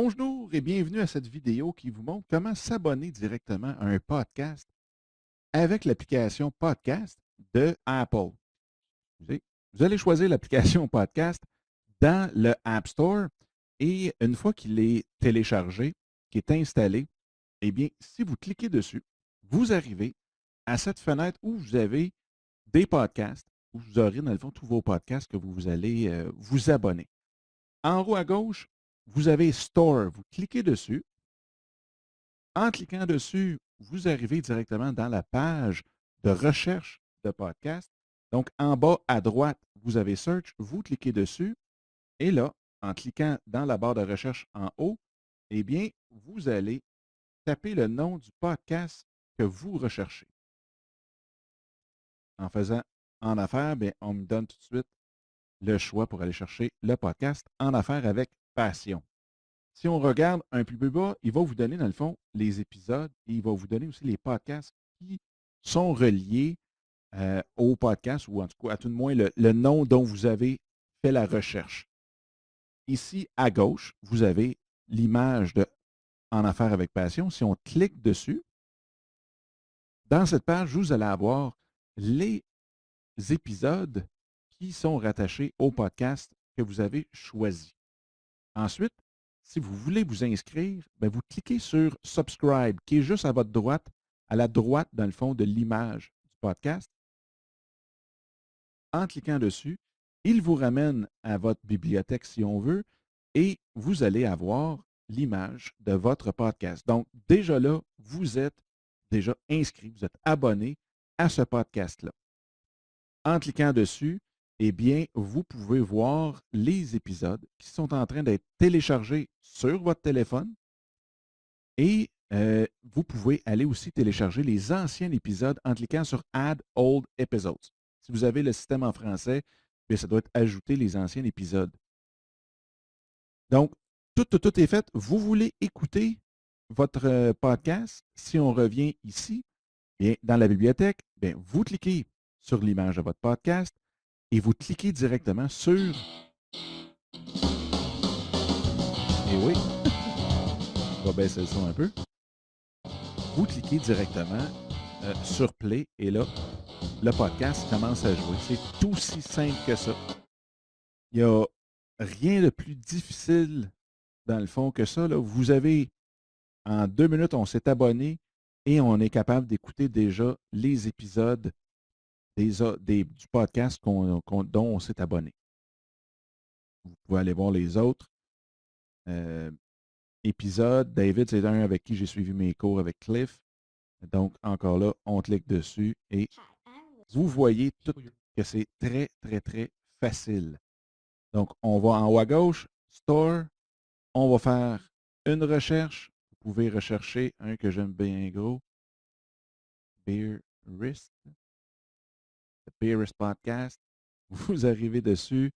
Bonjour et bienvenue à cette vidéo qui vous montre comment s'abonner directement à un podcast avec l'application Podcast de Apple. Vous allez choisir l'application Podcast dans le App Store et une fois qu'il est téléchargé, qui est installé, eh bien, si vous cliquez dessus, vous arrivez à cette fenêtre où vous avez des podcasts, où vous aurez dans le fond tous vos podcasts que vous allez vous abonner. En haut à gauche, vous avez Store. Vous cliquez dessus. En cliquant dessus, vous arrivez directement dans la page de recherche de podcast. Donc, en bas à droite, vous avez Search. Vous cliquez dessus. Et là, en cliquant dans la barre de recherche en haut, eh bien, vous allez taper le nom du podcast que vous recherchez. En faisant en affaires, bien, on me donne tout de suite le choix pour aller chercher le podcast en affaires avec passion. Si on regarde un peu plus bas, il va vous donner, dans le fond, les épisodes et il va vous donner aussi les podcasts qui sont reliés au podcast ou en tout cas, à tout de moins, le nom dont vous avez fait la recherche. Ici, à gauche, vous avez l'image de En affaires avec passion. Si on clique dessus, dans cette page, vous allez avoir les épisodes qui sont rattachés au podcast que vous avez choisi. Ensuite, si vous voulez vous inscrire, bien, vous cliquez sur Subscribe, qui est juste à votre droite, à la droite, dans le fond, de l'image du podcast. En cliquant dessus, il vous ramène à votre bibliothèque si on veut, et vous allez avoir l'image de votre podcast. Donc, déjà là, vous êtes déjà inscrit, vous êtes abonné à ce podcast-là. En cliquant dessus, eh bien, vous pouvez voir les épisodes qui sont en train d'être téléchargés sur votre téléphone et vous pouvez aller aussi télécharger les anciens épisodes en cliquant sur Add Old Episodes. Si vous avez le système en français, bien, ça doit être ajouter les anciens épisodes. Donc, tout est fait. Vous voulez écouter votre podcast. Si on revient ici, bien, dans la bibliothèque, bien, vous cliquez sur l'image de votre podcast et vous cliquez directement sur, et oui, je vais baisser le son un peu, vous cliquez directement sur Play et là, le podcast commence à jouer. C'est aussi simple que ça. Il n'y a rien de plus difficile dans le fond que ça. Là. Vous avez, en 2 minutes, on s'est abonné et on est capable d'écouter déjà les épisodes du podcast dont on s'est abonné. Vous pouvez aller voir les autres épisodes. David, c'est un avec qui j'ai suivi mes cours avec Cliff. Donc, encore là, on clique dessus et vous voyez tout que c'est très, très, très facile. Donc, on va en haut à gauche, Store. On va faire une recherche. Vous pouvez rechercher un que j'aime bien gros. Beer Wrist. The Beer Wrist Podcast. Vous arrivez dessus.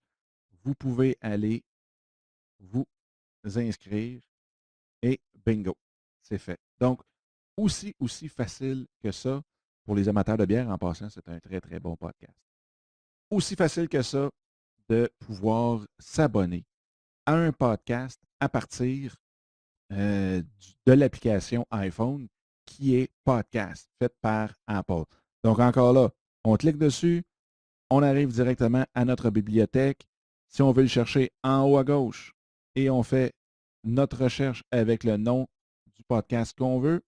Vous pouvez aller vous inscrire et bingo, c'est fait. Donc, aussi facile que ça, pour les amateurs de bière, en passant, c'est un très, très bon podcast. Aussi facile que ça de pouvoir s'abonner à un podcast à partir de l'application iPhone qui est Podcast, faite par Apple. Donc, encore là, on clique dessus, on arrive directement à notre bibliothèque. Si on veut le chercher en haut à gauche et on fait notre recherche avec le nom du podcast qu'on veut,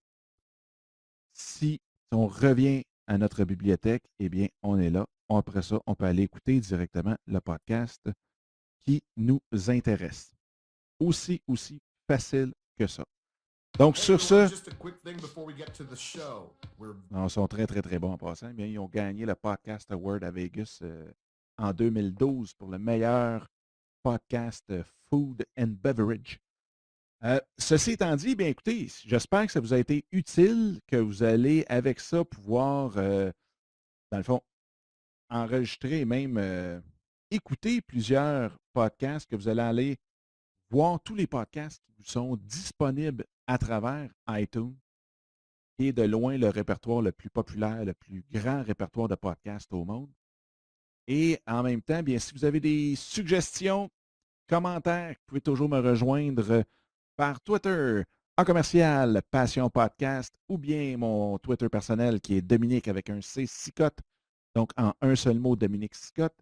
si on revient à notre bibliothèque, eh bien, on est là. Après ça, on peut aller écouter directement le podcast qui nous intéresse. Aussi facile que ça. Donc, sur ce, ils sont très, très, très bons en passant. Bien, ils ont gagné le Podcast Award à Vegas en 2012 pour le meilleur podcast Food and Beverage. Ceci étant dit, bien écoutez, j'espère que ça vous a été utile, que vous allez avec ça pouvoir, dans le fond, enregistrer et même écouter plusieurs podcasts, que vous allez aller voir tous les podcasts qui vous sont disponibles à travers iTunes, qui est de loin le répertoire le plus populaire, le plus grand répertoire de podcasts au monde. Et en même temps, bien, si vous avez des suggestions, commentaires, vous pouvez toujours me rejoindre par Twitter en commercial Passion Podcast ou bien mon Twitter personnel qui est Dominique avec un C Sicotte. Donc, en un seul mot, Dominique Sicotte.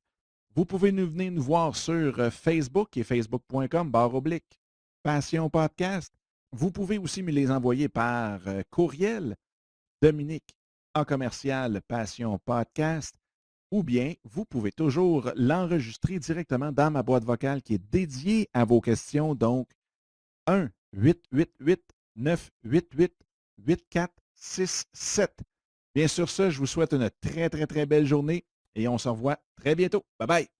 Vous pouvez venir nous voir sur Facebook et facebook.com// Passion Podcast. Vous pouvez aussi me les envoyer par courriel, Dominique en commercial Passion Podcast, ou bien vous pouvez toujours l'enregistrer directement dans ma boîte vocale qui est dédiée à vos questions. Donc, 1-888-988-8467. Bien sur ce, je vous souhaite une très, très, très belle journée et on se revoit très bientôt. Bye bye!